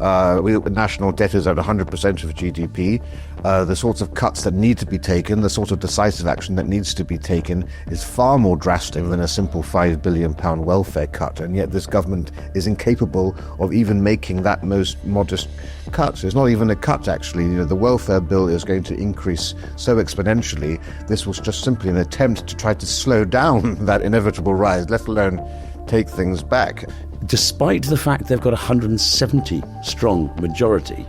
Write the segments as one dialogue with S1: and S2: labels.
S1: National debt is at 100% of GDP. The sorts of cuts that need to be taken, the sort of decisive action that needs to be taken is far more drastic than a simple £5 billion welfare cut, and yet this government is incapable of even making that most modest cut. It's not even a cut, actually. The welfare bill is going to increase so exponentially. This was just simply an attempt to try to slow down that inevitable rise, let alone take things back.
S2: Despite the fact they've got a 170 strong majority,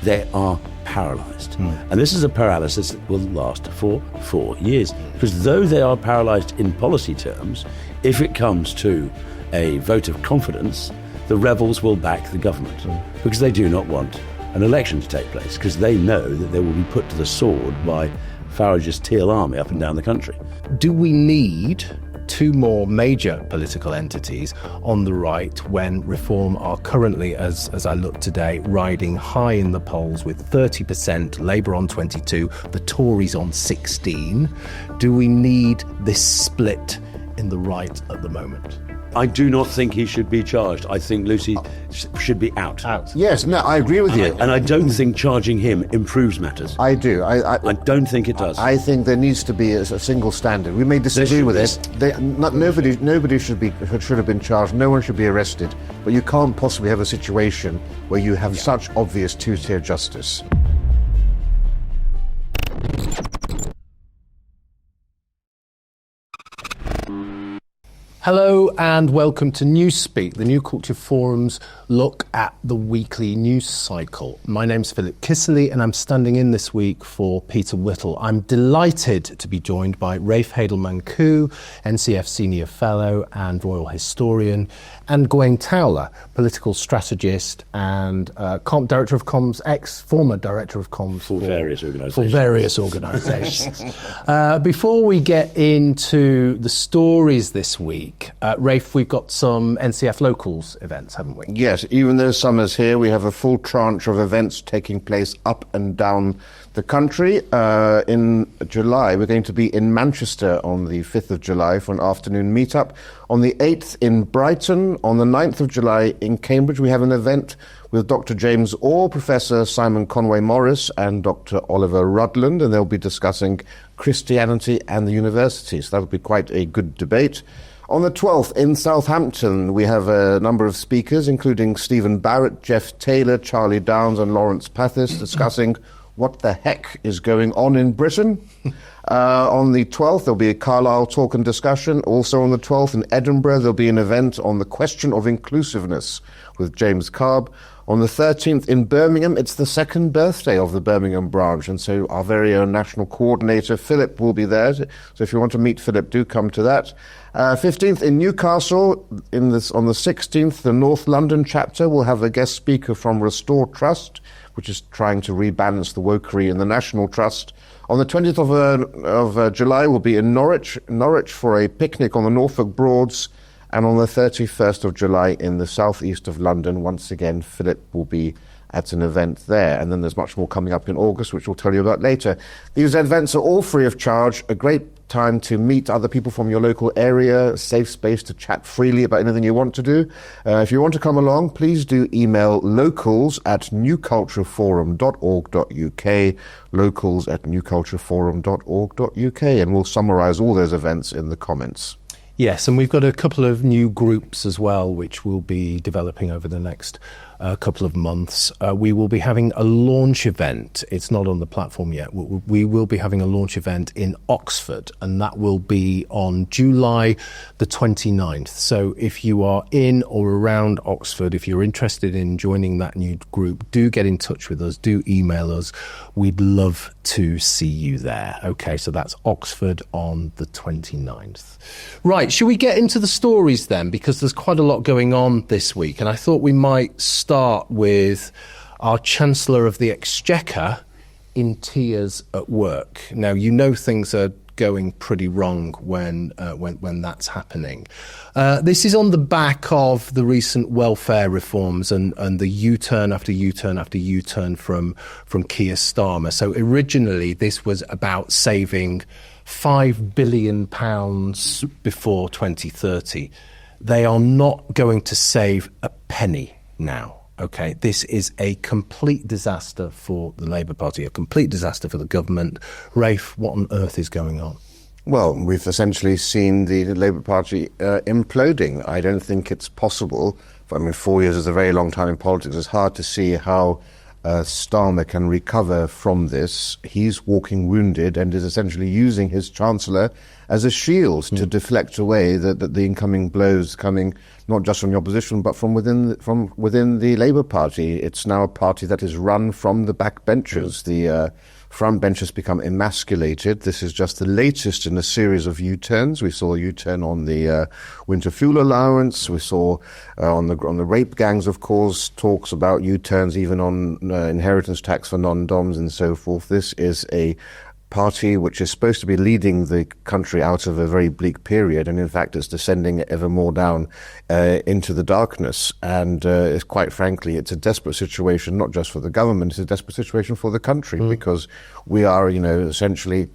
S2: they are paralysed. And this is a paralysis that will last for 4 years. Because though they are paralysed in policy terms, if it comes to a vote of confidence, the rebels will back the government because they do not want an election to take place, because they know that they will be put to the sword by Farage's Teal Army up and down the country.
S3: Do we need two more major political entities on the right when Reform are currently, as I look today, riding high in the polls with 30%, Labour on 22, the Tories on 16? Do we need this split in the right at the moment?
S2: I do not think he should be charged. I think Lucy should be out.
S1: Yes, no, I agree with you.
S2: And I don't think charging him improves matters.
S1: I do.
S2: I don't think it does.
S1: I think there needs to be a single standard. We may disagree with it. Nobody should have been charged. No one should be arrested. But you can't possibly have a situation where you have such obvious two-tier justice.
S3: Hello and welcome to Newspeak, the New Culture Forum's look at the weekly news cycle. My name's Philip Kiszely and I'm standing in this week for Peter Whittle. I'm delighted to be joined by Rafe Heydel-Mankoo, NCF Senior Fellow and Royal Historian, and Gawain Towler, political strategist and Director of Comms, former Director of Comms
S2: for
S3: various organisations. Before we get into the stories this week, Rafe, we've got some NCF Locals events, haven't we?
S1: Yes, even though summer's here, we have a full tranche of events taking place up and down the country. In July, we're going to be in Manchester on the 5th of July for an afternoon meetup. On the 8th in Brighton. On the 9th of July in Cambridge, we have an event with Dr. James Orr, Professor Simon Conway-Morris and Dr. Oliver Rudland, and they'll be discussing Christianity and the university. So that'll be quite a good debate. On the 12th in Southampton, we have a number of speakers, including Stephen Barrett, Jeff Taylor, Charlie Downs and Lawrence Pathis, discussing what the heck is going on in Britain. On the 12th, there'll be a Carlisle talk and discussion. Also on the 12th in Edinburgh, there'll be an event on the question of inclusiveness with James Carb. On the 13th in Birmingham, it's the second birthday of the Birmingham branch, and so our very own national coordinator, Philip, will be there. So if you want to meet Philip, do come to that. 15th in Newcastle, on the 16th, the North London chapter will have a guest speaker from Restore Trust, which is trying to rebalance the wokery in the National Trust. On the 20th of July, we'll be in Norwich for a picnic on the Norfolk Broads. And on the 31st of July in the southeast of London, once again, Philip will be at an event there. And then there's much more coming up in August, which we'll tell you about later. These events are all free of charge, a great time to meet other people from your local area, a safe space to chat freely about anything you want to do. If you want to come along, please do email locals@newcultureforum.org.uk, locals@newcultureforum.org.uk, and we'll summarise all those events in the comments.
S3: Yes, and we've got a couple of new groups as well, which we'll be developing over the next couple of months. We will be having a launch event. It's not on the platform yet. We will be having a launch event in Oxford, and that will be on July the 29th. So if you are in or around Oxford, if you're interested in joining that new group, do get in touch with us, do email us. We'd love to see you there. Okay, so that's Oxford on the 29th. Right, should we get into the stories then? Because there's quite a lot going on this week, and I thought we might start with our Chancellor of the Exchequer in tears at work. Now, you know things are going pretty wrong when that's happening. This is on the back of the recent welfare reforms and the U-turn after U-turn after U-turn from Keir Starmer. So originally this was about saving £5 billion before 2030. They are not going to save a penny now. Okay, this is a complete disaster for the Labour Party, a complete disaster for the government. Rafe, what on earth is going on?
S1: Well, we've essentially seen the Labour Party imploding. I don't think it's possible. 4 years is a very long time in politics. It's hard to see how Starmer can recover from this. He's walking wounded and is essentially using his Chancellor as a shield to deflect away the incoming blows coming not just from the opposition but from within the Labour Party. It's now a party that is run from the backbenchers. The front benchers become emasculated. This is just the latest in a series of U-turns. We saw a U-turn on the winter fuel allowance. We saw on the rape gangs, of course, talks about U-turns even on inheritance tax for non-doms and so forth. This is a party which is supposed to be leading the country out of a very bleak period, and in fact it's descending ever more down into the darkness. And it's quite frankly, it's a desperate situation, not just for the government, it's a desperate situation for the country, because we are, essentially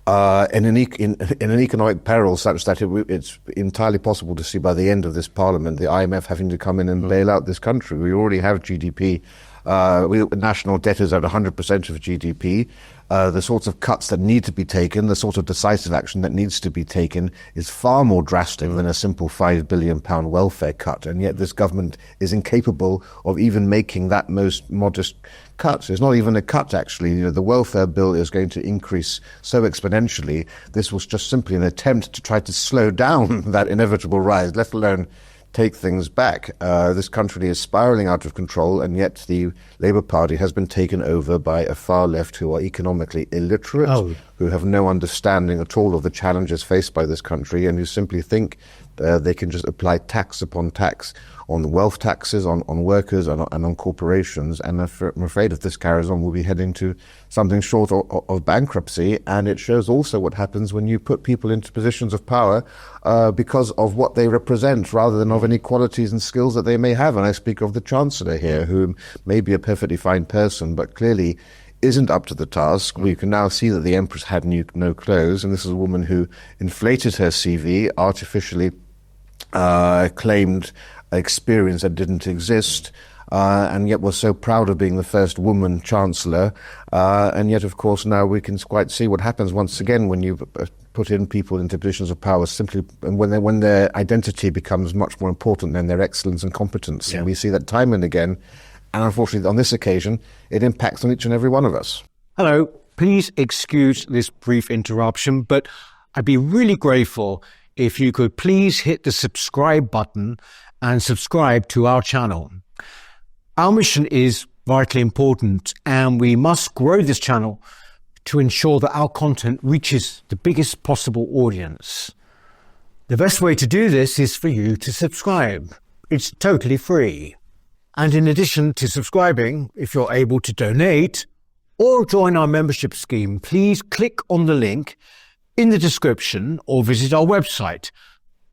S1: in an economic peril such that it's entirely possible to see by the end of this parliament the IMF having to come in and bail out this country. We already have GDP. National debt is at 100% of GDP. The sorts of cuts that need to be taken, the sort of decisive action that needs to be taken is far more drastic than a simple £5 billion welfare cut. And yet this government is incapable of even making that most modest cut. It's not even a cut, actually. The welfare bill is going to increase so exponentially. This was just simply an attempt to try to slow down that inevitable rise, let alone take things back. This country is spiraling out of control, and yet the Labour Party has been taken over by a far left who are economically illiterate, who have no understanding at all of the challenges faced by this country, and who simply think they can just apply tax upon tax on wealth taxes, on workers and on corporations. And I'm afraid if this carries on, we'll be heading to something short of bankruptcy. And it shows also what happens when you put people into positions of power because of what they represent rather than of any qualities and skills that they may have. And I speak of the Chancellor here, who may be a perfectly fine person, but clearly isn't up to the task. We can now see that the Empress had no clothes, and this is a woman who inflated her CV, artificially claimed experience that didn't exist, and yet was so proud of being the first woman Chancellor. And yet, of course, now we can quite see what happens once again when you put in people into positions of power simply when their identity becomes much more important than their excellence and competence. Yeah. And we see that time and again. And unfortunately, on this occasion, it impacts on each and every one of us.
S4: Hello. Please excuse this brief interruption, but I'd be really grateful if you could please hit the subscribe button and subscribe to our channel. Our mission is vitally important, and we must grow this channel to ensure that our content reaches the biggest possible audience. The best way to do this is for you to subscribe. It's totally free. And in addition to subscribing, if you're able to donate or join our membership scheme, please click on the link in the description or visit our website,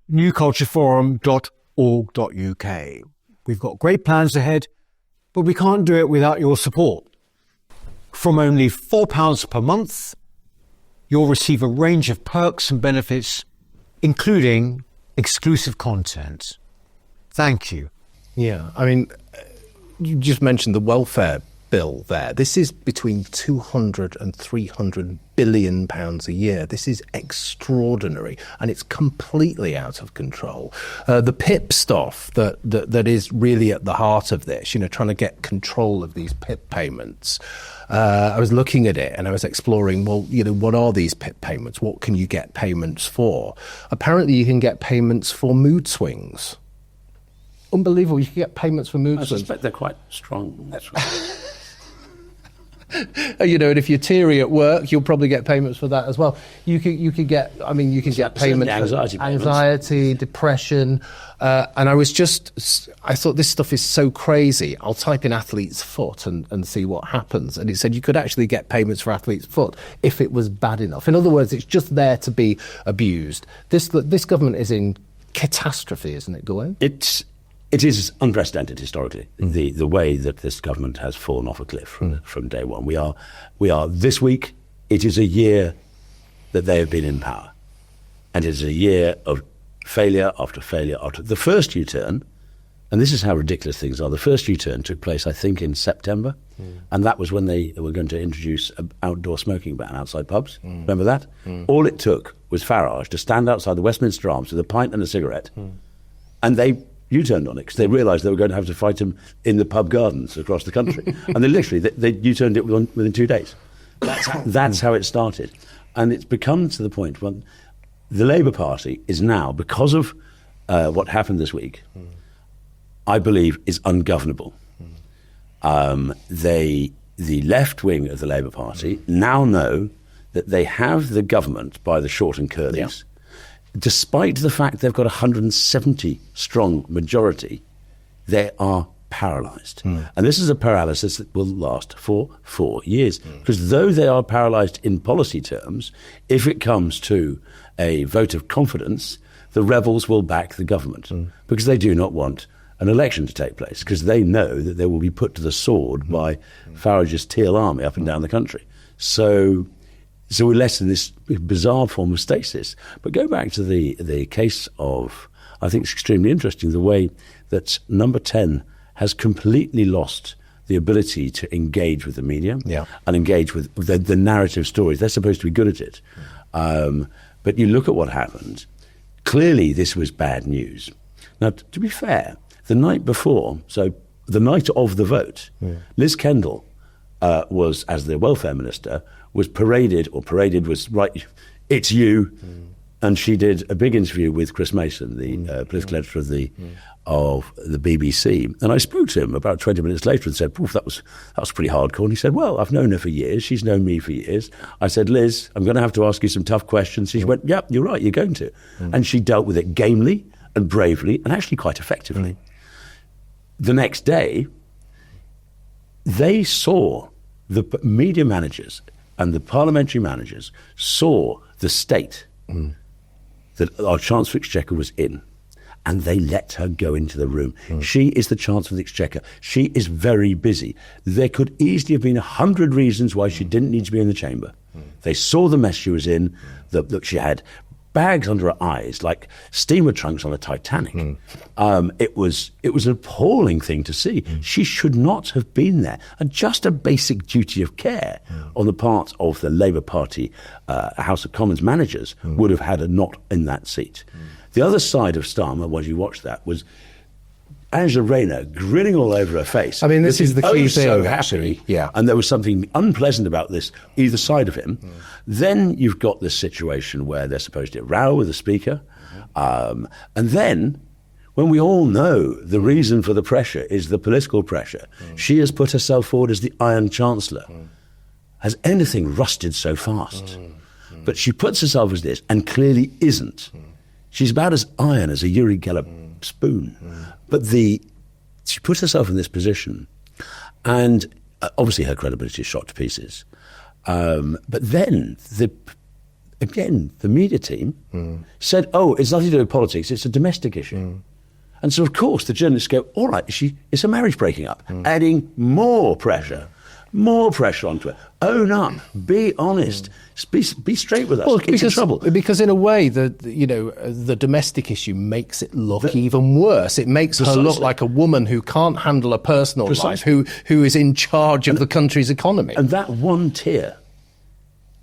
S4: newcultureforum.org.uk. We've got great plans ahead, but we can't do it without your support. From only £4 per month, you'll receive a range of perks and benefits, including exclusive content. Thank you.
S3: Yeah, I mean, you just mentioned the welfare bill there. This is between 200 and 300 billion pounds a year. This is extraordinary, and it's completely out of control. The PIP stuff that is really at the heart of this, trying to get control of these PIP payments. I was looking at it and I was exploring, what are these PIP payments? What can you get payments for? Apparently you can get payments for mood swings. Unbelievable. You can get payments for mood swings.
S2: I suspect they're quite strong.
S3: And if you're teary at work, you'll probably get payments for that as well. You could get get payments for anxiety, depression. And I thought this stuff is so crazy. I'll type in athlete's foot and see what happens. And it said you could actually get payments for athlete's foot if it was bad enough. In other words, it's just there to be abused. This government is in catastrophe, isn't it, Gawain?
S2: It is unprecedented historically, the way that this government has fallen off a cliff from day one. We are this week, it is a year that they have been in power. And it is a year of failure after failure after. The first U-turn And this is how ridiculous things are. The first U-turn took place, I think, in September, and that was when they were going to introduce an outdoor smoking ban outside pubs. Remember that? All it took was Farage to stand outside the Westminster Arms with a pint and a cigarette, and they U-turned on it because they realised they were going to have to fight him in the pub gardens across the country. And they literally, they U-turned it within 2 days. That's how it started. And it's become to the point when the Labour Party is now, because of what happened this week, I believe is ungovernable. The left wing of the Labour Party now know that they have the government by the short and curlies, despite the fact they've got 170 strong majority. They are paralysed. And this is a paralysis that will last for 4 years. Because though they are paralysed in policy terms, if it comes to a vote of confidence, the rebels will back the government because they do not want an election to take place, because they know that they will be put to the sword by Farage's Teal Army up and down the country. So we're less in this bizarre form of stasis. But go back to the case of, I think it's extremely interesting, the way that Number 10 has completely lost the ability to engage with the media and engage with the narrative stories. They're supposed to be good at it. But you look at what happened. Clearly, this was bad news. Now, to be fair, the night before, so the night of the vote, Liz Kendall was, as the welfare minister, was paraded was, right, it's you. And she did a big interview with Chris Mason, the political editor of the BBC. And I spoke to him about 20 minutes later and said, "Poof, that was pretty hardcore." And he said, "Well, I've known her for years. She's known me for years." I said, "Liz, I'm going to have to ask you some tough questions." She went, "Yep, you're right, you're going to." And she dealt with it gamely and bravely and actually quite effectively. The next day, they saw, the media managers and the parliamentary managers saw the state that our Chancellor of the Exchequer was in, and they let her go into the room. She is the Chancellor of the Exchequer. She is very busy. There could easily have been 100 reasons why she didn't need to be in the chamber. They saw the mess she was in, that she had bags under her eyes like steamer trunks on a Titanic. It was an appalling thing to see. She should not have been there. And just a basic duty of care on the part of the Labour Party House of Commons managers would have had her not in that seat. The other side of Starmer, when you watch that, was Angela Rayner grinning all over her face.
S3: I mean, this is the key thing,
S2: so
S3: actually.
S2: Happy, and there was something unpleasant about this, either side of him. Then you've got this situation where they're supposed to row with the Speaker. And then, when we all know the reason for the pressure is the political pressure, she has put herself forward as the Iron Chancellor. Has anything rusted so fast? But she puts herself as this, and clearly isn't. She's about as iron as a Uri Geller spoon. But she puts herself in this position, and obviously her credibility is shot to pieces. But then, the media team said, "Oh, it's nothing to do with politics, it's a domestic issue." And so, of course, the journalists go, "All right, it's a marriage breaking up," adding more pressure onto it. Own up, be honest, be straight with us.
S3: Well,
S2: It's in trouble.
S3: Because in a way, the domestic issue makes it look even worse. It makes her look like a woman who can't handle a personal life, who is in charge of the country's economy.
S2: And that one tier,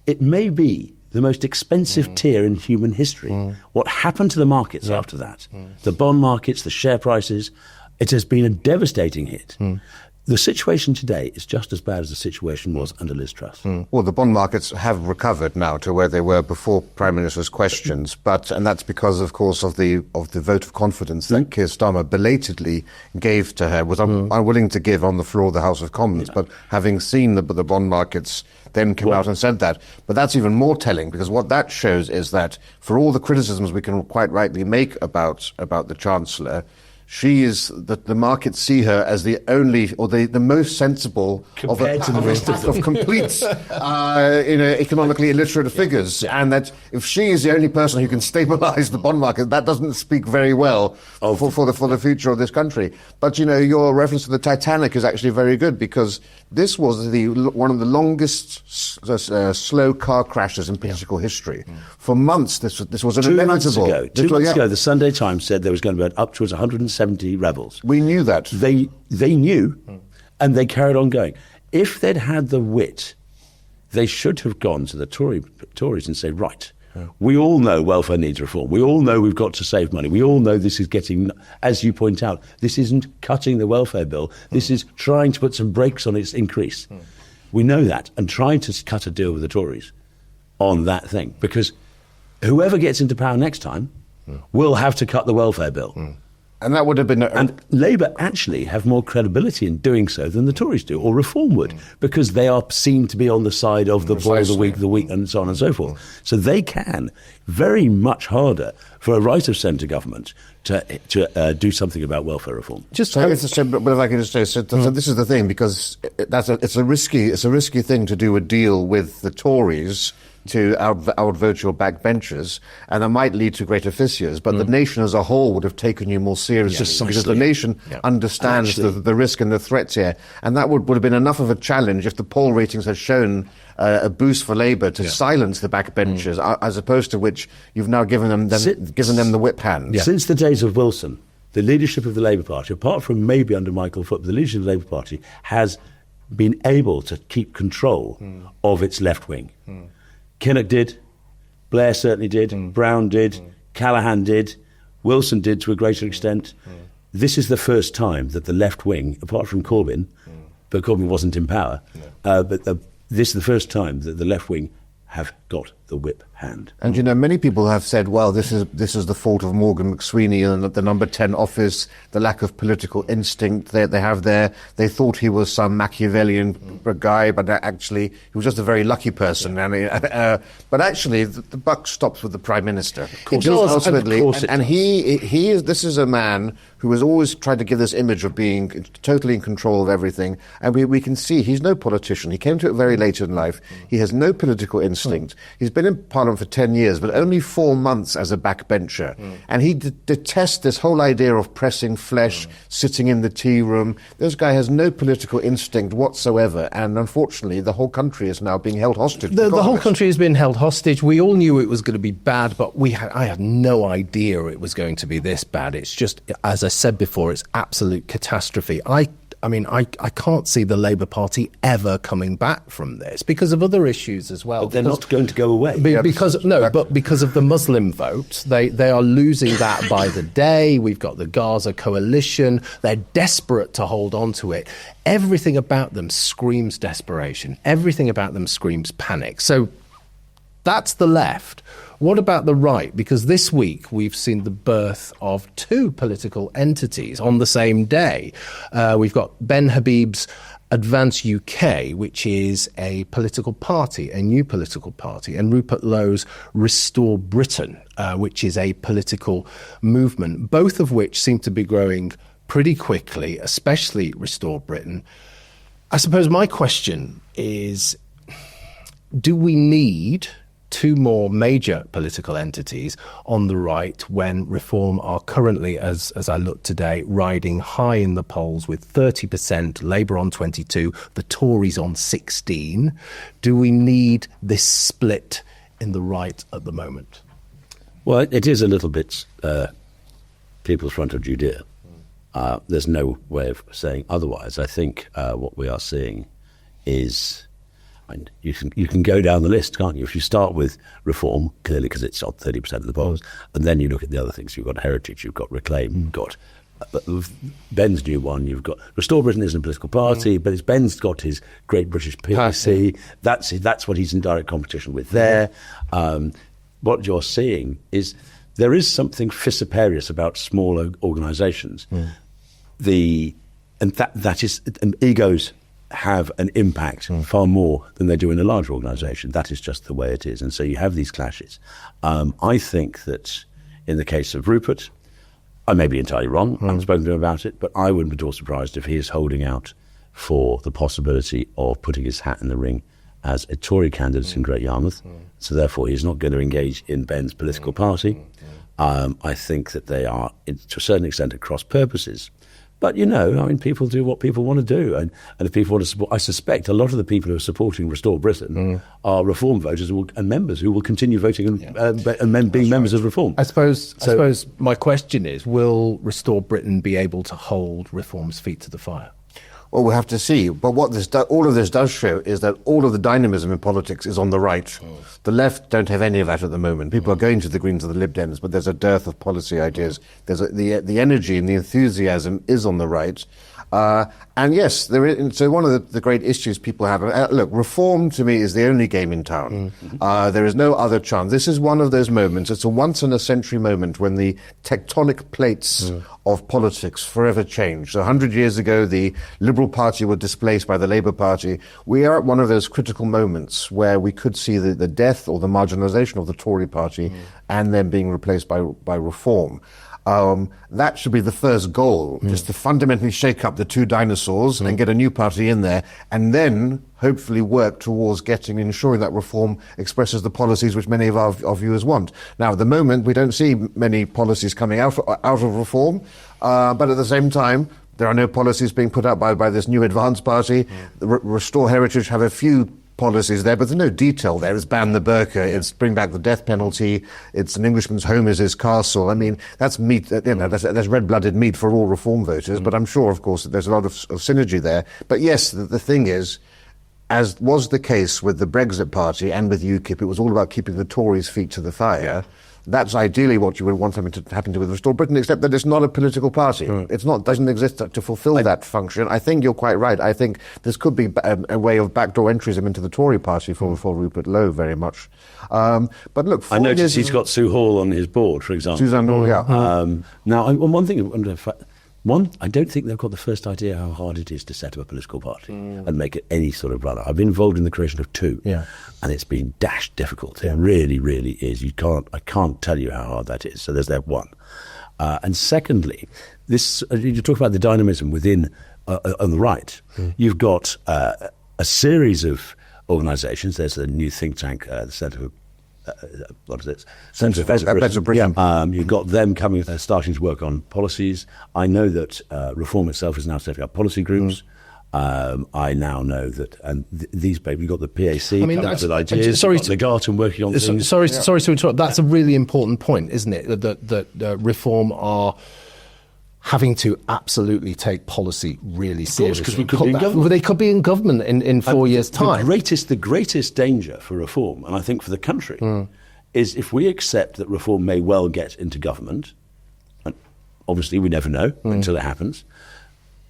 S2: it may be the most expensive tier in human history. What happened to the markets after that? The bond markets, the share prices, it has been a devastating hit. The situation today is just as bad as the situation was under Liz Truss.
S1: Well, the bond markets have recovered now to where they were before Prime Minister's questions, and that's because, of course, of the vote of confidence that Keir Starmer belatedly gave to her, was unwilling to give on the floor of the House of Commons, but having seen the bond markets then came out and said that. But that's even more telling, because what that shows is that for all the criticisms we can quite rightly make about the Chancellor, she is that the markets see her as the only or the most sensible of complete economically illiterate figures, and that if she is the only person who can stabilise the bond market, that doesn't speak very well for the future of this country. But your reference to the Titanic is actually very good, because this was one of the longest slow car crashes in political history. For months, this was an
S2: 2 months
S1: inevitable.
S2: ago, the Sunday Times said there was going to be upwards 170 170 rebels.
S1: We knew that.
S2: They knew, and they carried on going. If they'd had the wit, they should have gone to the Tories and said, right, we all know welfare needs reform. We all know we've got to save money. We all know this is getting, as you point out, this isn't cutting the welfare bill. This is trying to put some brakes on its increase. We know that, and trying to cut a deal with the Tories on that thing, because whoever gets into power next time will have to cut the welfare bill.
S1: And that would have been...
S2: And Labour actually have more credibility in doing so than the Tories do, or Reform would, because they are seen to be on the side of the poor, the weak, and so on and so forth. So they can, very much harder for a right-of-centre government to do something about welfare reform.
S1: But if I can just say, so this is the thing, because it's a risky thing to do a deal with the Tories to outvote your backbenchers, and that might lead to greater fissures, but the nation as a whole would have taken you more seriously, because the nation understands the risk and the threats here, and that would have been enough of a challenge if the poll ratings had shown a boost for Labour to silence the backbenchers, as opposed to which you've now given them the whip hand.
S2: Since the days of Wilson, the leadership of the Labour Party, apart from maybe under Michael Foot, the leadership of the Labour Party has been able to keep control of its left wing. Kinnock did, Blair certainly did, Brown did, Callaghan did, Wilson did to a greater extent. This is the first time that the left wing, apart from Corbyn, but Corbyn wasn't in power, this is the first time that the left wing have got the whip hand.
S1: And many people have said, well, this is the fault of Morgan McSweeney and the number 10 office, the lack of political instinct they have there. They thought he was some Machiavellian guy, but actually he was just a very lucky person. But actually, the buck stops with the Prime Minister.
S2: It does, ultimately,
S1: and he is. This is a man who has always tried to give this image of being totally in control of everything. And we can see he's no politician. He came to it very late in life. He has no political instinct. He's been in Parliament for 10 years, but only 4 months as a backbencher. And he detests this whole idea of pressing flesh, sitting in the tea room. This guy has no political instinct whatsoever. And unfortunately, the whole country is now being held hostage.
S3: The whole country has been held hostage. We all knew it was going to be bad, but I had no idea it was going to be this bad. It's just, as I said before, it's absolute catastrophe. I mean, I can't see the Labour Party ever coming back from this because of other issues as well.
S2: But they're not going to go away.
S3: Because of the Muslim vote. They are losing that by the day. We've got the Gaza coalition. They're desperate to hold on to it. Everything about them screams desperation. Everything about them screams panic. So that's the left. What about the right? Because this week we've seen the birth of 2 political entities on the same day. We've got Ben Habib's Advance UK, which is a political party, a new political party, and Rupert Lowe's Restore Britain, which is a political movement, both of which seem to be growing pretty quickly, especially Restore Britain. I suppose my question is, do we need 2 more major political entities on the right when Reform are currently, as I look today, riding high in the polls with 30%, Labour on 22%, the Tories on 16%? Do we need this split in the right at the moment?
S2: Well, it is a little bit People's Front of Judea. There's no way of saying otherwise. I think what we are seeing is... And you can go down the list, can't you? If you start with Reform, clearly because it's on 30% of the polls, and then you look at the other things. You've got Heritage, you've got Reclaim, you've got Ben's new one. You've got Restore Britain isn't a political party, but Ben's got his Great British PLC. That's what he's in direct competition with there. What you're seeing is there is something fisiparious about smaller organisations. And egos have an impact far more than they do in a large organisation. That is just the way it is. And so you have these clashes. I think that in the case of Rupert, I may be entirely wrong, I haven't spoken to him about it, but I wouldn't be at all surprised if he is holding out for the possibility of putting his hat in the ring as a Tory candidate in Great Yarmouth. So therefore he's not going to engage in Ben's political party. I think that they are, to a certain extent, at cross purposes. But, people do what people want to do. And if people want to support, I suspect a lot of the people who are supporting Restore Britain are Reform voters and members who will continue voting and being members of Reform.
S3: I suppose my question is, will Restore Britain be able to hold Reform's feet to the fire?
S1: Well, we'll have to see. But what all of this does show is that all of the dynamism in politics is on the right. The left don't have any of that at the moment. People are going to the Greens or the Lib Dems, but there's a dearth of policy ideas. There's the energy and the enthusiasm is on the right. And yes, there is, so one of the great issues people have, look, Reform to me is the only game in town. There is no other chance. This is one of those moments, it's a once in a century moment when the tectonic plates of politics forever change. So 100 years ago, the Liberal Party was displaced by the Labour Party. We are at one of those critical moments where we could see the death or the marginalisation of the Tory Party and then being replaced by Reform. That should be the first goal, just to fundamentally shake up the two dinosaurs and get a new party in there, and then hopefully work towards ensuring that Reform expresses the policies which many of our viewers want. Now, at the moment, we don't see many policies coming out of Reform, but at the same time, there are no policies being put out by this new Advance Party. Restore Heritage have a few policies there, but there's no detail there. It's ban the burqa, it's bring back the death penalty, it's an Englishman's home is his castle. I mean, that's meat, that's red-blooded meat for all Reform voters, but I'm sure, of course, that there's a lot of synergy there. But yes, the thing is, as was the case with the Brexit Party and with UKIP, it was all about keeping the Tories' feet to the fire. That's ideally what you would want something to happen to with Restore Britain, except that it's not a political party. It's not, doesn't exist to fulfil that function. I think you're quite right. I think this could be a way of backdoor entryism into the Tory party for Rupert Lowe, very much. But look,
S2: I noticed he's got Sue Hall on his board, for example.
S1: Suzanne Hall, yeah.
S2: Now, one thing, I don't think they've got the first idea how hard it is to set up a political party and make it any sort of runner. I've been involved in the creation of two, and it's been dashed difficult. It really, really is. I can't tell you how hard that is. So there's that one. And secondly, you talk about the dynamism within on the right. You've got a series of organisations. There's a new think tank, the Centre for what is it? Centre for Britain. You've got them starting to work on policies. I know that Reform itself is now setting up policy groups. I now know that, and these people, you've got the PAC coming up with ideas. Sorry, the Garton working on things.
S3: Sorry to interrupt. That's a really important point, isn't it? That Reform are having to absolutely take policy really seriously.
S2: Because we could be in government.
S3: They could be in government in 4 years' time.
S2: The greatest danger for Reform, and I think for the country, is if we accept that Reform may well get into government, and obviously we never know until it happens,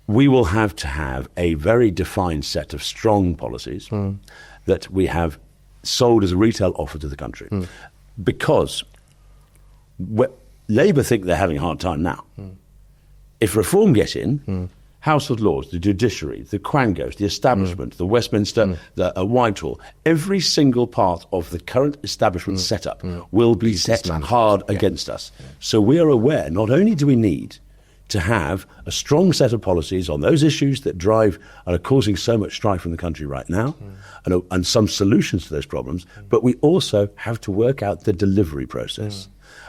S2: we will have to have a very defined set of strong policies that we have sold as a retail offer to the country. Because Labour think they're having a hard time now. If Reform get in, House of Lords, the judiciary, the Quangos, the establishment, the Westminster, the Whitehall, every single part of the current establishment setup will be set hard against us. So we are aware, not only do we need to have a strong set of policies on those issues that drive and are causing so much strife in the country right now, and some solutions to those problems, but we also have to work out the delivery process.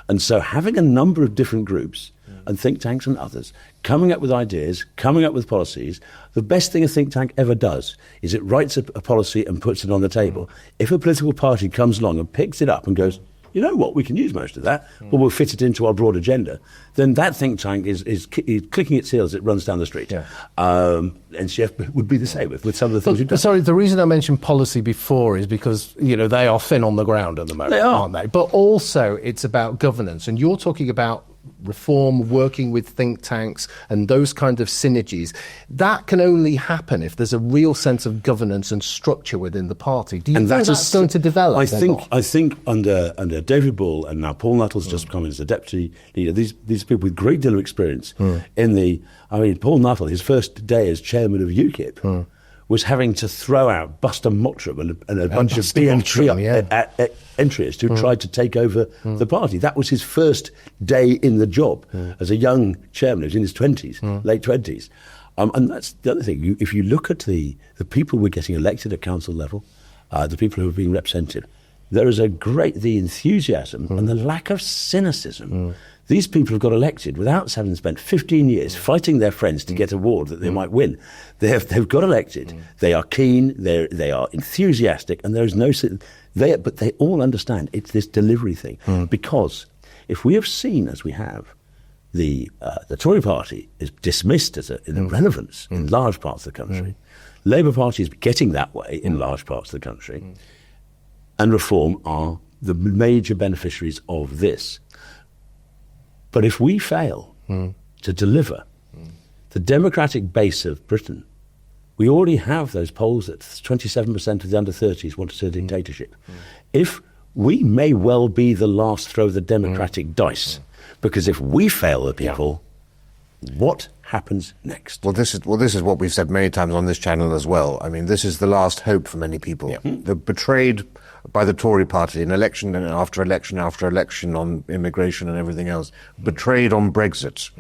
S2: And so having a number of different groups and think tanks and others coming up with ideas, coming up with policies, the best thing a think tank ever does is it writes a policy and puts it on the table. If a political party comes along and picks it up and goes, you know what, we can use most of that, but we'll fit it into our broad agenda, then that think tank is clicking its heels as it runs down the street. NCF would be the same with some of the things you've done.
S3: Sorry, the reason I mentioned policy before is because, they are thin on the ground at the moment, aren't they? But also it's about governance, and you're talking about Reform, working with think tanks and those kind of synergies. That can only happen if there's a real sense of governance and structure within the party. Do you think that's going to develop?
S2: I think under David Bull and now Paul Nuttall's just come in as a deputy leader, these people with a great deal of experience Paul Nuttall, his first day as chairman of UKIP, was having to throw out Buster Mottram and a bunch of BNP entries who tried to take over the party. That was his first day in the job as a young chairman. He was in his 20s, late 20s. And that's the other thing. If you look at the people we're getting elected at council level, the people who are being represented, there is the enthusiasm and the lack of cynicism. These people have got elected without having spent 15 years fighting their friends to get a award that they might win. They've got elected. They are keen. They are enthusiastic, and there is no. But they all understand it's this delivery thing. Because if we have seen, as we have, the Tory party is dismissed as an irrelevance in large parts of the country. Labour Party is getting that way in large parts of the country, and Reform are the major beneficiaries of this. But if we fail to deliver the democratic base of Britain, we already have those polls that 27% of the under 30s want to see a dictatorship. If we may well be the last throw of the democratic dice, because if we fail the people, what happens next?
S1: Well, this is what we've said many times on this channel as well. I mean, this is the last hope for many people. They're betrayed by the Tory party in election after election after election on immigration and everything else, betrayed on Brexit.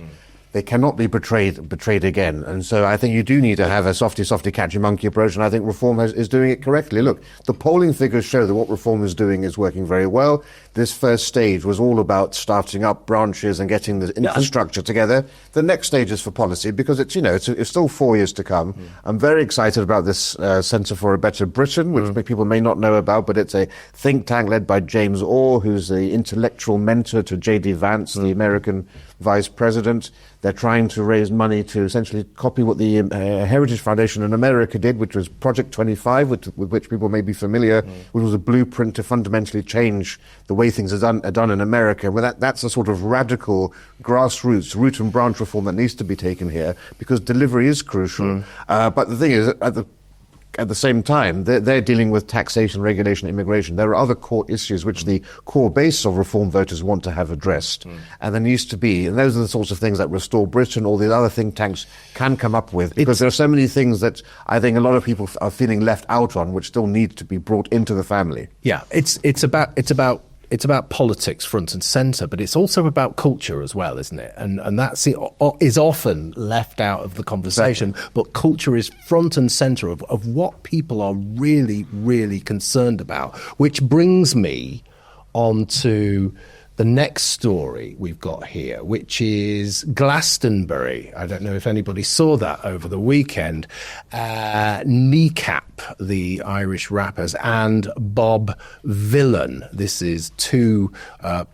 S1: They cannot be betrayed again. And so I think you do need to have a softy catchy monkey approach, and I think Reform is doing it correctly. Look, the polling figures show that what Reform is doing is working very well. This first stage was all about starting up branches and getting the infrastructure together. The next stage is for policy, because it's still 4 years to come. I'm very excited about this Centre for a Better Britain, which people may not know about, but it's a think tank led by James Orr, who's the intellectual mentor to J.D. Vance, the American Vice President. They're trying to raise money to essentially copy what the Heritage Foundation in America did, which was Project 25, with which people may be familiar, which was a blueprint to fundamentally change the way things are done in America. Well, that's a sort of radical grassroots, root and branch reform that needs to be taken here, because delivery is crucial. But the thing is, at the same time, they're dealing with taxation, regulation, immigration. There are other core issues which the core base of Reform voters want to have addressed. And there needs to be, and those are the sorts of things that Restore Britain, all the other think tanks can come up with, because there are so many things that I think a lot of people are feeling left out on, which still need to be brought into the family.
S3: Yeah, it's about politics front and centre, but it's also about culture as well, isn't it? And that is often left out of the conversation, but culture is front and centre of what people are really, really concerned about, which brings me on to the next story we've got here, which is Glastonbury. I don't know if anybody saw that over the weekend. Kneecap, the Irish rappers, and Bob Vylan. This is two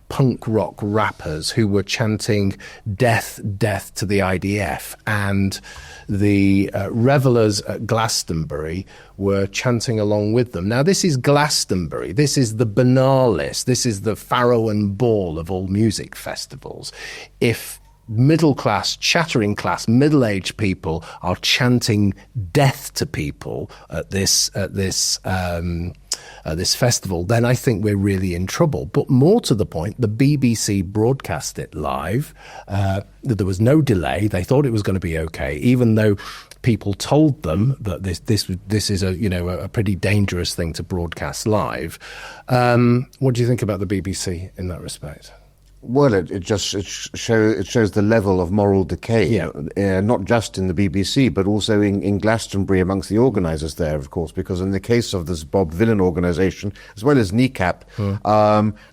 S3: punk rock rappers who were chanting "Death, death to the IDF," and the revellers at Glastonbury were chanting along with them. Now, this is Glastonbury. This is the Benalis. This is the Farrow and Ball of all music festivals. If middle-class, chattering-class, middle-aged people are chanting death to people at this festival, then I think we're really in trouble. But more to the point, the BBC broadcast it live. There was no delay. They thought it was going to be okay, even though people told them that this is a pretty dangerous thing to broadcast live. What do you think about the BBC in that respect?
S1: Well, it shows the level of moral decay, not just in the BBC, but also in Glastonbury amongst the organisers there, of course, because in the case of this Bob Vylan organisation, as well as Kneecap,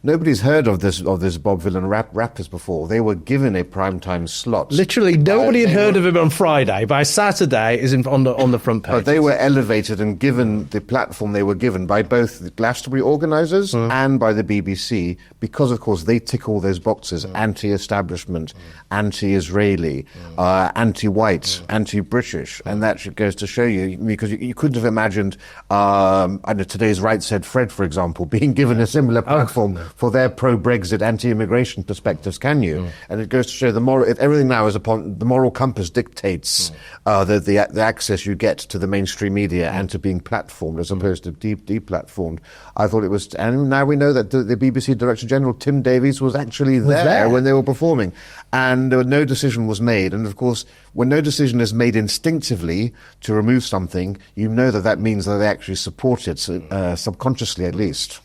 S1: nobody's heard of this Bob Vylan rappers before. They were given a primetime slot.
S3: Literally, nobody had heard of him on Friday. By Saturday, is on the front page.
S1: But they were elevated and given the platform they were given by both the Glastonbury organisers and by the BBC, because, of course, they tick all those boxes: anti-establishment, anti-Israeli, anti-white, anti-British, and that goes to show you, because you couldn't have imagined, today's Right Said Fred, for example, being given a similar platform for their pro-Brexit, anti-immigration perspectives, can you? And it goes to show everything now is upon the moral compass dictates the access you get to the mainstream media and to being platformed as opposed to deplatformed. I thought it was, and now we know that the BBC Director General Tim Davies was actually there when they were performing, and no decision was made. And of course, when no decision is made instinctively to remove something, you know that means that they actually support it, subconsciously at least.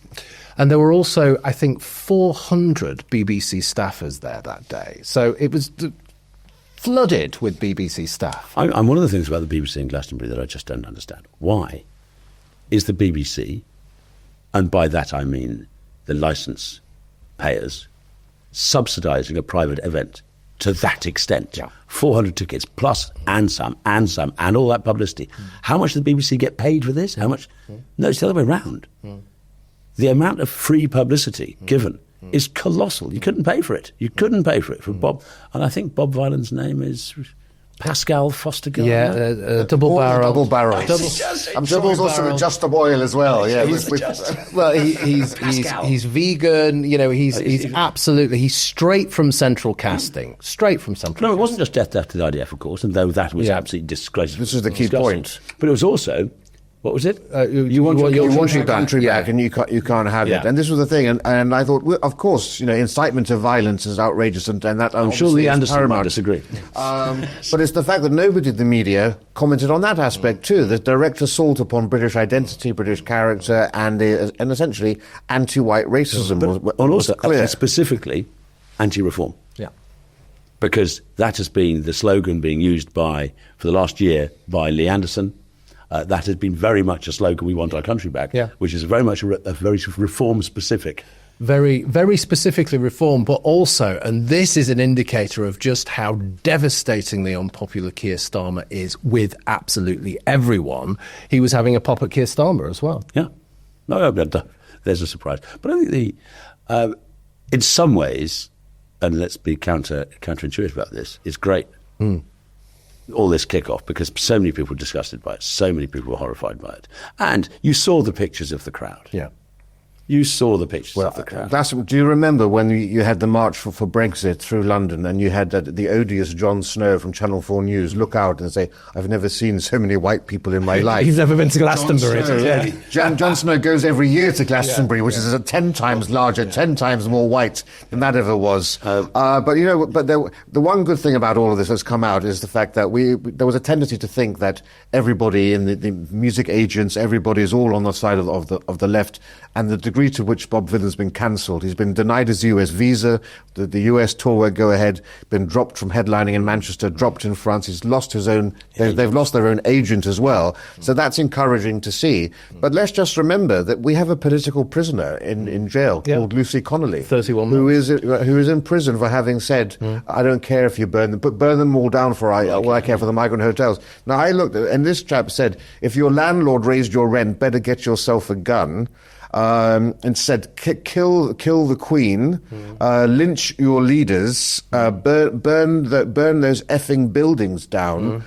S3: And there were also, I think, 400 BBC staffers there that day. So it was flooded with BBC staff.
S2: I'm one of the things about the BBC in Glastonbury that I just don't understand. Why is the BBC And by that I mean the licence payers subsidising a private event to that extent.
S3: Yeah.
S2: 400 tickets plus and some and all that publicity. How much did the BBC get paid for this? How much? No, it's the other way around. The amount of free publicity given is colossal. You couldn't pay for it. You couldn't pay for it. For Bob, and I think Bob Vylan's name is Pascal Foster.
S3: Double barrel.
S1: Double barrel. I'm sure he's also with Just Stop Oil as well. Yeah,
S3: Well, he's vegan. You know, he's absolutely, he's straight from Central Casting. Straight from Central.
S2: No, it wasn't just death after the IDF, of course, and though that was absolutely disgraceful.
S1: This is the key point.
S2: But it was also, what was it?
S1: You want your country back, and you can't have it. And this was the thing. And I thought, well, of course, you know, incitement to violence is outrageous, and that
S2: I'm sure Lee Anderson might disagree.
S1: But it's the fact that nobody in the media commented on that aspect too. The direct assault upon British identity, British character, and essentially anti-white racism was clear.
S2: Specifically, anti-reform.
S3: Yeah.
S2: Because that has been the slogan being used for the last year by Lee Anderson. That has been very much a slogan, we want our country back, which is very much a very reform-specific.
S3: Very, very specifically reform, but also, and this is an indicator of just how devastatingly unpopular Keir Starmer is with absolutely everyone, he was having a pop at Keir Starmer as well.
S2: Yeah. No, there's a surprise. But I think in some ways, and let's be counterintuitive about this, it's great. All this kick-off, because so many people were disgusted by it, so many people were horrified by it. And you saw the pictures of the crowd.
S3: Yeah.
S2: You saw the pictures of the crowd.
S1: Do you remember when you had the march for Brexit through London, and you had the odious Jon Snow from Channel 4 News look out and say, I've never seen so many white people in my life.
S3: He's never been to Glastonbury.
S1: Jon Snow goes every year to Glastonbury, which is 10 times larger, 10 times more white than that ever was. But you know, the one good thing about all of this has come out is the fact that there was a tendency to think that everybody in the music agents, everybody is all on the side of the left, and the degree to which Bob Vylan's been cancelled. He's been denied his US visa. The US tour won't go ahead. Been dropped from headlining in Manchester, dropped in France. He's lost his own. They've lost their own agent as well. So that's encouraging to see. But let's just remember that we have a political prisoner in jail called Lucy Connolly,
S3: 31
S1: who is in prison for having said, "I don't care if you burn them, but burn them all down for all I care for the migrant hotels." Now I looked, and this chap said, "If your landlord raised your rent, better get yourself a gun." And said, kill the Queen, lynch your leaders, burn those effing buildings down,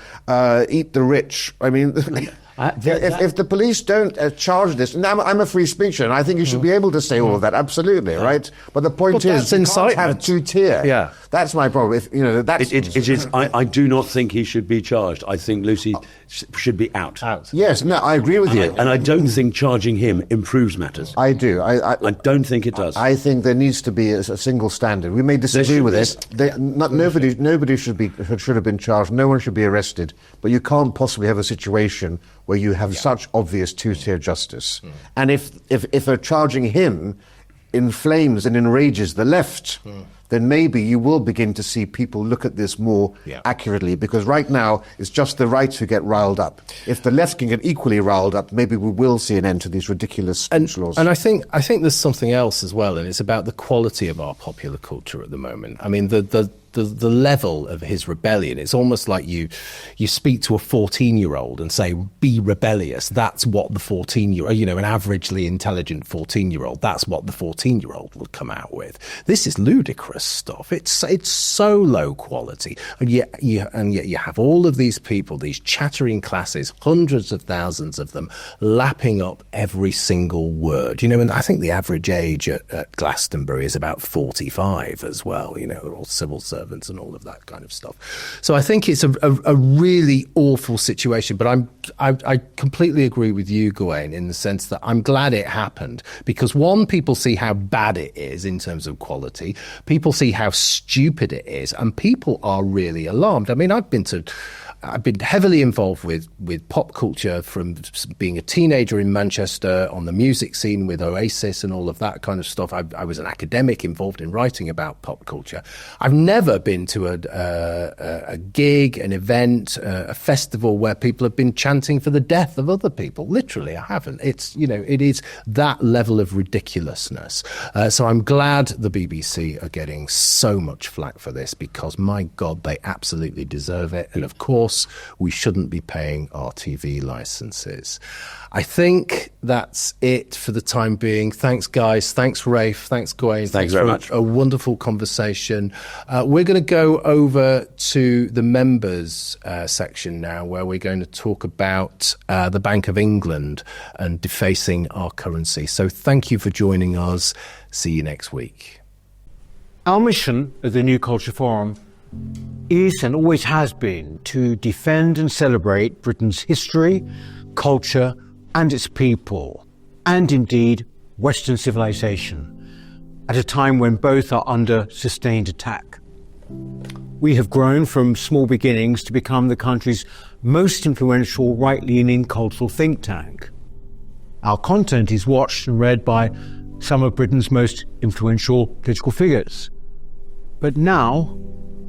S1: eat the rich. I mean, if the police don't charge this, and I'm a free speaker, and I think you should be able to say all of that, absolutely, right? But the point is, you can't have two-tier.
S3: Yeah.
S1: That's my problem. If, you know, that's...
S2: It is. I do not think he should be charged. I think Lucy should be out.
S1: Yes, no, I agree with you.
S2: And I don't think charging him improves matters.
S1: I do.
S2: I don't think it does.
S1: I think there needs to be a single standard. We may disagree with it. Nobody should have been charged. No one should be arrested. But you can't possibly have a situation where you have such obvious two-tier justice. And if charging him inflames and enrages the left, then maybe you will begin to see people look at this more accurately, because right now it's just the right who get riled up. If the left can get equally riled up, maybe we will see an end to these ridiculous speech laws.
S3: And I think there's something else as well, and it's about the quality of our popular culture at the moment. I mean, the level of his rebellion, it's almost like you speak to a 14-year-old and say, be rebellious. That's what the 14-year-old, you know, an averagely intelligent 14-year-old, that's what the 14-year-old would come out with. This is ludicrous stuff. It's so low quality. And yet you have all of these people, these chattering classes, hundreds of thousands of them, lapping up every single word. You know, and I think the average age at Glastonbury is about 45 as well, you know, they're all civil servants and all of that kind of stuff. So I think it's a really awful situation, but I completely agree with you, Gawain, in the sense that I'm glad it happened, because one, people see how bad it is in terms of quality, people see how stupid it is, and people are really alarmed. I mean, I've been to I've been heavily involved with pop culture from being a teenager in Manchester on the music scene with Oasis and all of that kind of stuff. I was an academic involved in writing about pop culture. I've never been to a gig, an event, a festival where people have been chanting for the death of other people. Literally, I haven't. It's, it is that level of ridiculousness. So I'm glad the BBC are getting so much flack for this, because my God, they absolutely deserve it. And of course, we shouldn't be paying our TV licenses. I think that's it for the time being. Thanks, guys. Thanks, Rafe. Thanks, Gawain.
S2: Thanks very much.
S3: A wonderful conversation. We're going to go over to the members section now, where we're going to talk about the Bank of England and defacing our currency. So thank you for joining us. See you next week.
S4: Our mission at the New Culture Forum is and always has been to defend and celebrate Britain's history, culture and its people, and indeed Western civilization, at a time when both are under sustained attack. We have grown from small beginnings to become the country's most influential right-leaning cultural think tank. Our content is watched and read by some of Britain's most influential political figures. But now,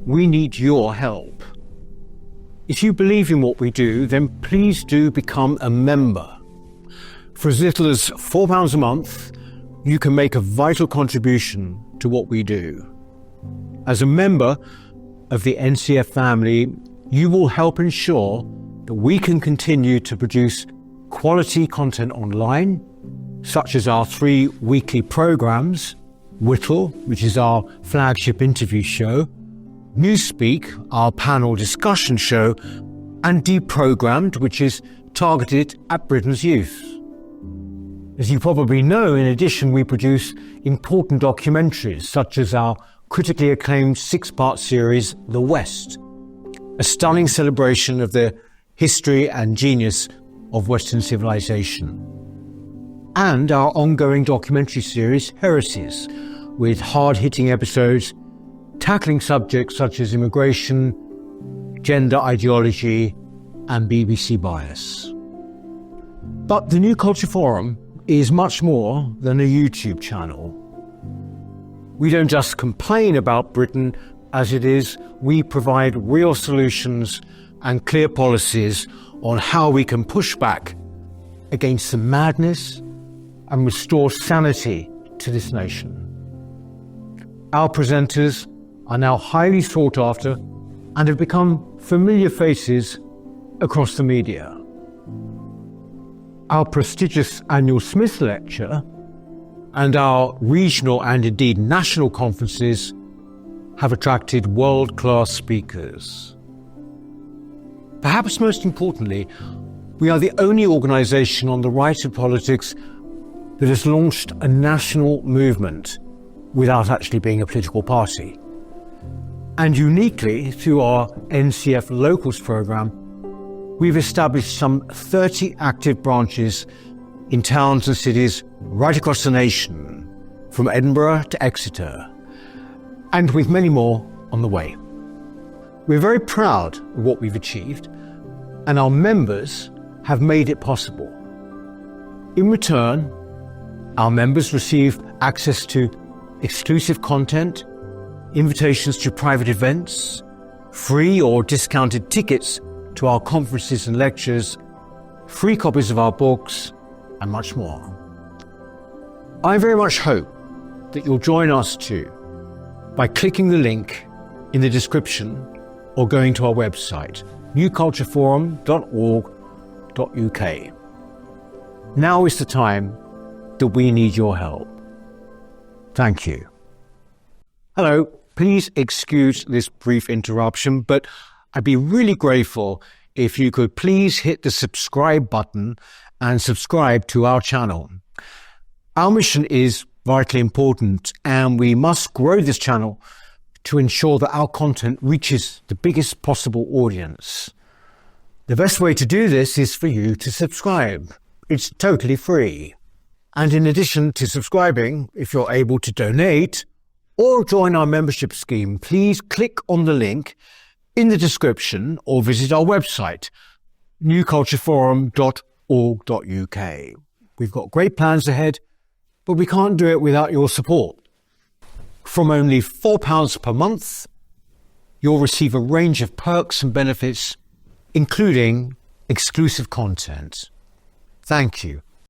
S4: we need your help. If you believe in what we do, then please do become a member. For as little as £4 a month, you can make a vital contribution to what we do. As a member of the NCF family, you will help ensure that we can continue to produce quality content online, such as our 3 weekly programs, Whittle, which is our flagship interview show, Newspeak, our panel discussion show, and Deprogrammed, which is targeted at Britain's youth. As you probably know, in addition, we produce important documentaries, such as our critically acclaimed 6-part series, The West, a stunning celebration of the history and genius of Western civilization, and our ongoing documentary series, Heresies, with hard-hitting episodes tackling subjects such as immigration, gender ideology, and BBC bias. But the New Culture Forum is much more than a YouTube channel. We don't just complain about Britain as it is, we provide real solutions and clear policies on how we can push back against the madness and restore sanity to this nation. Our presenters are now highly sought after and have become familiar faces across the media. Our prestigious annual Smith Lecture and our regional and indeed national conferences have attracted world-class speakers. Perhaps most importantly, we are the only organisation on the right of politics that has launched a national movement without actually being a political party. And uniquely, through our NCF Locals programme, we've established some 30 active branches in towns and cities right across the nation, from Edinburgh to Exeter, and with many more on the way. We're very proud of what we've achieved, and our members have made it possible. In return, our members receive access to exclusive content, invitations to private events, free or discounted tickets to our conferences and lectures, free copies of our books, and much more. I very much hope that you'll join us too by clicking the link in the description or going to our website, newcultureforum.org.uk. Now is the time that we need your help. Thank you. Hello, please excuse this brief interruption, but I'd be really grateful if you could please hit the subscribe button and subscribe to our channel. Our mission is vitally important, and we must grow this channel to ensure that our content reaches the biggest possible audience. The best way to do this is for you to subscribe. It's totally free. And in addition to subscribing, if you're able to donate or join our membership scheme, please click on the link in the description or visit our website, newcultureforum.org.uk. We've got great plans ahead, but we can't do it without your support. From only £4 per month, you'll receive a range of perks and benefits, including exclusive content. Thank you.